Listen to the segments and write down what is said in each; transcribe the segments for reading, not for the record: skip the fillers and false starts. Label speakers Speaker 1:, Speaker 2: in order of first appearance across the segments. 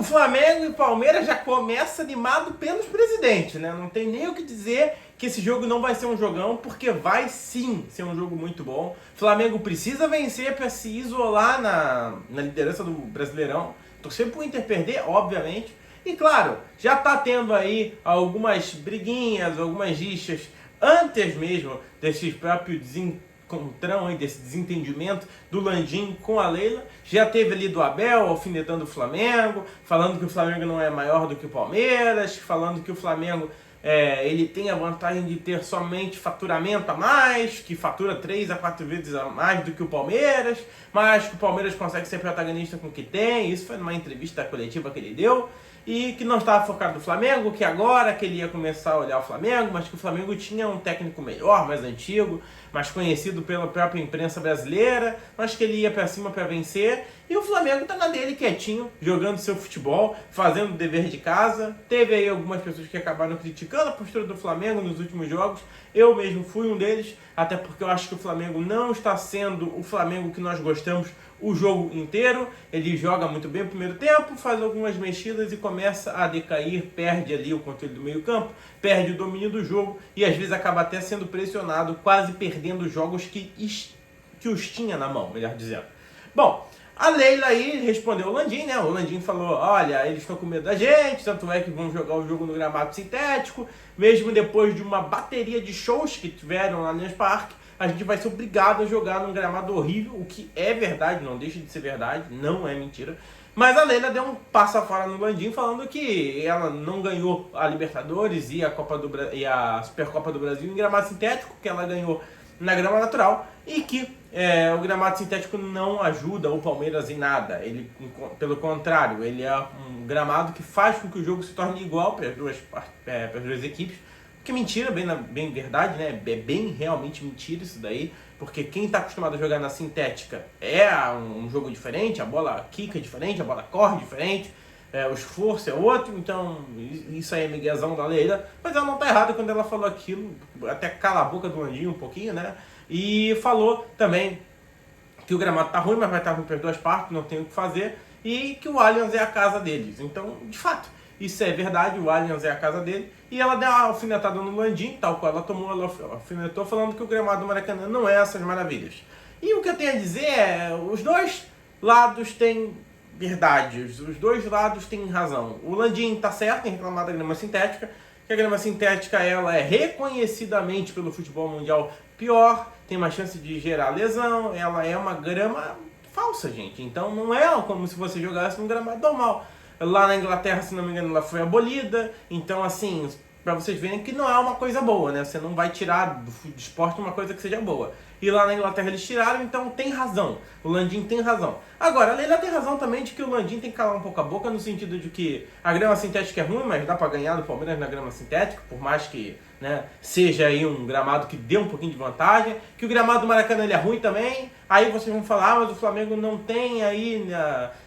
Speaker 1: O Flamengo e Palmeiras já começa animado pelos presidentes, né? Não tem nem o que dizer que esse jogo não vai ser um jogão, porque vai sim ser um jogo muito bom. O Flamengo precisa vencer para se isolar na liderança do Brasileirão. Torcer pro Inter perder, obviamente. E claro, já tá tendo aí algumas briguinhas, algumas rixas, antes mesmo desses próprios desencontrão aí, desse desentendimento do Landim com a Leila. Já teve ali do Abel alfinetando o Flamengo, falando que o Flamengo não é maior do que o Palmeiras, falando que o Flamengo ele tem a vantagem de ter somente faturamento a mais, que fatura 3 a 4 vezes a mais do que o Palmeiras, mas que o Palmeiras consegue ser protagonista com o que tem. Isso foi numa entrevista coletiva que ele deu. E que não estava focado no Flamengo, que agora que ele ia começar a olhar o Flamengo, mas que o Flamengo tinha um técnico melhor, mais antigo, mais conhecido pela própria imprensa brasileira, mas que ele ia para cima para vencer. E o Flamengo tá na dele quietinho, jogando seu futebol, fazendo o dever de casa. Teve aí algumas pessoas que acabaram criticando a postura do Flamengo nos últimos jogos. Eu mesmo fui um deles, até porque eu acho que o Flamengo não está sendo o Flamengo que nós gostamos o jogo inteiro. Ele joga muito bem no primeiro tempo, faz algumas mexidas e começa a decair, perde ali o controle do meio campo, perde o domínio do jogo e às vezes acaba até sendo pressionado, quase perdendo jogos que os tinha na mão, melhor dizendo. Bom, a Leila aí respondeu o Landim, né? O Landim falou, olha, eles estão com medo da gente, tanto é que vão jogar o jogo no gramado sintético, mesmo depois de uma bateria de shows que tiveram lá no Allianz Parque, a gente vai ser obrigado a jogar num gramado horrível, o que é verdade, não deixa de ser verdade, não é mentira. Mas a Leila deu um passo fora no Landim falando que ela não ganhou a Libertadores e a Supercopa do Brasil em gramado sintético, que ela ganhou na grama natural, e que o gramado sintético não ajuda o Palmeiras em nada. Ele, pelo contrário, ele é um gramado que faz com que o jogo se torne igual para as duas equipes. Que mentira, bem verdade, né? É bem realmente mentira isso daí, porque quem está acostumado a jogar na sintética é um jogo diferente, a bola quica diferente, a bola corre diferente, o esforço é outro, então isso aí é miguezão da Leila, mas ela não está errada quando ela falou aquilo, até cala a boca do Landinho um pouquinho, né? E falou também que o gramado tá ruim, mas vai estar ruim para as duas partes, não tem o que fazer, e que o Allianz é a casa deles. Então, de fato, isso é verdade, o Allianz é a casa dele. E ela deu uma alfinetada no Landim, tal qual ela tomou, ela alfinetou, falando que o gramado do Maracanã não é essas maravilhas. E o que eu tenho a dizer é, os dois lados têm verdade, os dois lados têm razão. O Landim tá certo em reclamar da grama sintética, que a grama sintética ela é reconhecidamente pelo futebol mundial pior, tem uma chance de gerar lesão, ela é uma grama falsa, gente. Então não é como se você jogasse num gramado normal. Lá na Inglaterra, se não me engano, ela foi abolida. Então, assim, para vocês verem que não é uma coisa boa, né? Você não vai tirar do esporte uma coisa que seja boa. E lá na Inglaterra eles tiraram, então tem razão. O Landim tem razão. Agora, a Leila tem razão também de que o Landim tem que calar um pouco a boca, no sentido de que a grama sintética é ruim, mas dá para ganhar do Palmeiras na grama sintética, por mais que seja aí um gramado que dê um pouquinho de vantagem. Que o gramado do Maracanã ele é ruim também. Aí vocês vão falar, mas o Flamengo não tem aí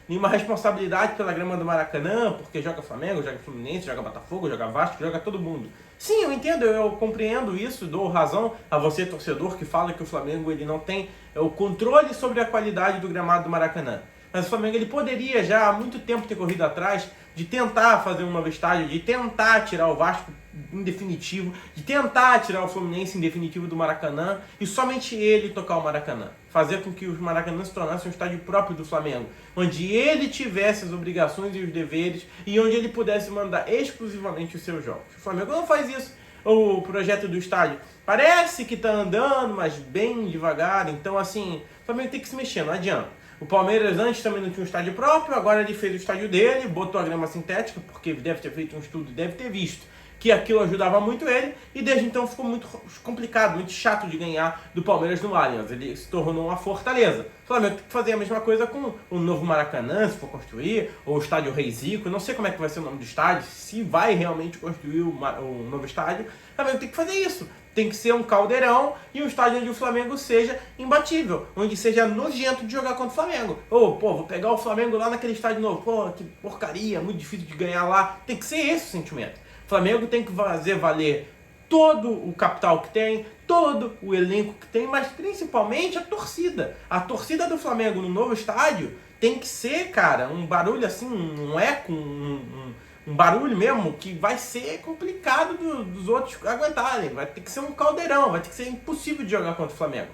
Speaker 1: nenhuma responsabilidade pela grama do Maracanã, porque joga Flamengo, joga Fluminense, joga Botafogo, joga Vasco, joga todo mundo. Sim, eu entendo, eu compreendo isso, dou razão a você, torcedor, que fala que o Flamengo ele não tem o controle sobre a qualidade do gramado do Maracanã. Mas o Flamengo ele poderia já há muito tempo ter corrido atrás de tentar fazer um novo estádio, de tentar tirar o Vasco em definitivo, de tentar tirar o Fluminense em definitivo do Maracanã e somente ele tocar o Maracanã. Fazer com que o Maracanã se tornasse um estádio próprio do Flamengo, onde ele tivesse as obrigações e os deveres e onde ele pudesse mandar exclusivamente os seus jogos. O Flamengo não faz isso. O projeto do estádio parece que está andando, mas bem devagar. Então, assim, o Flamengo tem que se mexer, não adianta. O Palmeiras antes também não tinha um estádio próprio, agora ele fez o estádio dele, botou a grama sintética, porque deve ter feito um estudo, deve ter visto que aquilo ajudava muito ele, e desde então ficou muito complicado, muito chato de ganhar do Palmeiras no Allianz. Ele se tornou uma fortaleza. O Flamengo tem que fazer a mesma coisa com o novo Maracanã, se for construir, ou o estádio Rei Zico, não sei como é que vai ser o nome do estádio, se vai realmente construir o novo estádio. O Flamengo tem que fazer isso. Tem que ser um caldeirão e um estádio onde o Flamengo seja imbatível, onde seja nojento de jogar contra o Flamengo. Vou pegar o Flamengo lá naquele estádio novo, que porcaria, muito difícil de ganhar lá. Tem que ser esse o sentimento. O Flamengo tem que fazer valer todo o capital que tem, todo o elenco que tem, mas principalmente a torcida. A torcida do Flamengo no novo estádio tem que ser, cara, um barulho assim, um eco, um barulho mesmo que vai ser complicado dos outros aguentarem. Vai ter que ser um caldeirão, vai ter que ser impossível de jogar contra o Flamengo.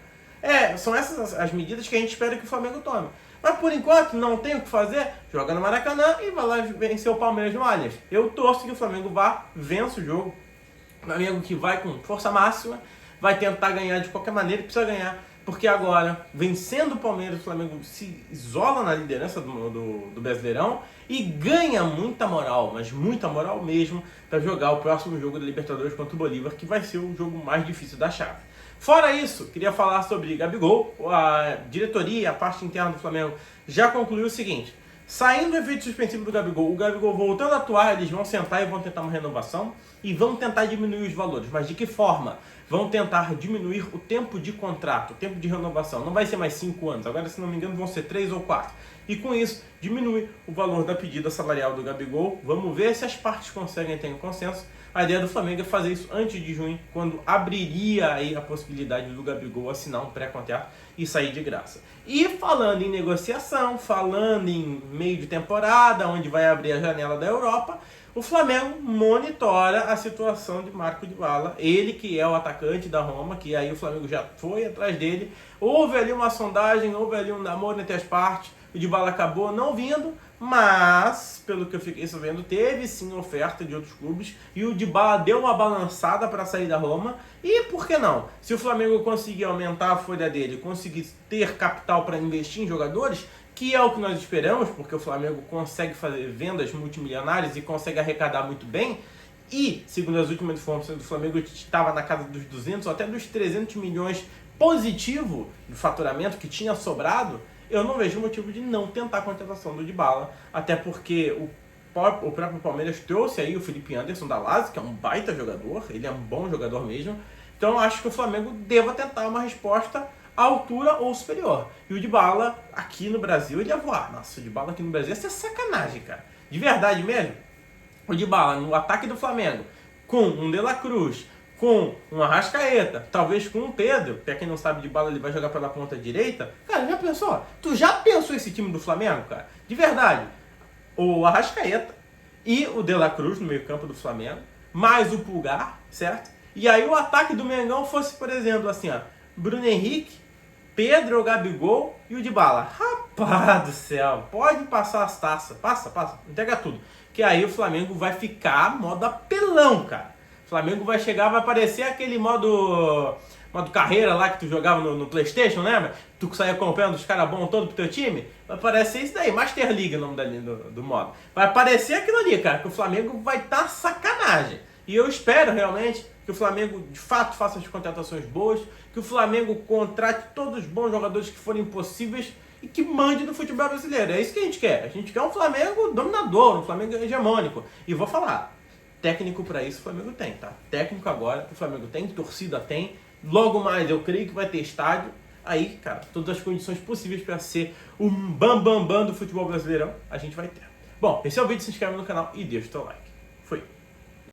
Speaker 1: São essas as medidas que a gente espera que o Flamengo tome. Mas por enquanto não tem o que fazer, joga no Maracanã e vai lá vencer o Palmeiras no Allianz. Eu torço que o Flamengo vá, vença o jogo. O Flamengo que vai com força máxima, vai tentar ganhar de qualquer maneira, precisa ganhar. Porque agora, vencendo o Palmeiras, o Flamengo se isola na liderança do Brasileirão e ganha muita moral, mas muita moral mesmo, para jogar o próximo jogo da Libertadores contra o Bolívar, que vai ser o jogo mais difícil da chave. Fora isso, queria falar sobre Gabigol. A diretoria, a parte interna do Flamengo já concluiu o seguinte: saindo do efeito suspensivo do Gabigol, o Gabigol voltando a atuar, eles vão sentar e vão tentar uma renovação e vão tentar diminuir os valores. Mas de que forma? Vão tentar diminuir o tempo de contrato, o tempo de renovação. Não vai ser mais 5 anos, agora, se não me engano, vão ser 3 ou 4. E com isso, diminui o valor da pedida salarial do Gabigol. Vamos ver se as partes conseguem ter um consenso. A ideia do Flamengo é fazer isso antes de junho, quando abriria aí a possibilidade do Gabigol assinar um pré-contrato e sair de graça. E falando em negociação, falando em meio de temporada, onde vai abrir a janela da Europa, o Flamengo monitora a situação de Marco Dybala, ele que é o atacante da Roma, que aí o Flamengo já foi atrás dele. Houve ali uma sondagem, houve ali um namoro entre as partes, o Dybala acabou não vindo, mas, pelo que eu fiquei sabendo, teve sim oferta de outros clubes e o Dybala deu uma balançada para sair da Roma. E por que não? Se o Flamengo conseguir aumentar a folha dele, conseguir ter capital para investir em jogadores, que é o que nós esperamos, porque o Flamengo consegue fazer vendas multimilionárias e consegue arrecadar muito bem, e, segundo as últimas informações do Flamengo, estava na casa dos 200 ou até dos 300 milhões positivo do faturamento que tinha sobrado, eu não vejo motivo de não tentar a contratação do Dybala, até porque o próprio Palmeiras trouxe aí o Felipe Anderson da Lazio, que é um baita jogador, ele é um bom jogador mesmo, então eu acho que o Flamengo deva tentar uma resposta à altura ou superior. E o Dybala aqui no Brasil, ele ia voar. Nossa, o Dybala aqui no Brasil ia ser sacanagem, cara. De verdade mesmo, o Dybala no ataque do Flamengo, com um De La Cruz, com um Arrascaeta, talvez com um Pedro, pra quem não sabe, Dybala ele vai jogar pela ponta direita. Cara, já pensou? Tu já pensou esse time do Flamengo, cara? De verdade, o Arrascaeta e o De La Cruz no meio campo do Flamengo, mais o Pulgar, certo? E aí o ataque do Mengão fosse, por exemplo, assim, ó, Bruno Henrique, Pedro ou Gabigol e o Dybala. Rapaz do céu, pode passar as taças, passa, entrega tudo. Que aí o Flamengo vai ficar modo apelão, cara. O Flamengo vai chegar, vai aparecer aquele modo carreira lá que tu jogava no PlayStation, lembra? Tu que saía comprando os caras bons todos pro teu time. Vai aparecer isso daí, Master League o nome do modo. Vai aparecer aquilo ali, cara, que o Flamengo vai estar sacanagem. E eu espero realmente que o Flamengo de fato faça as contratações boas, que o Flamengo contrate todos os bons jogadores que forem possíveis e que mande no futebol brasileiro. É isso que a gente quer. A gente quer um Flamengo dominador, um Flamengo hegemônico. E vou falar, técnico para isso o Flamengo tem, tá? Técnico agora o Flamengo tem, torcida tem. Logo mais eu creio que vai ter estádio. Aí, cara, todas as condições possíveis para ser o bam do futebol brasileirão a gente vai ter. Bom, esse é o vídeo, se inscreve no canal e deixa o teu like.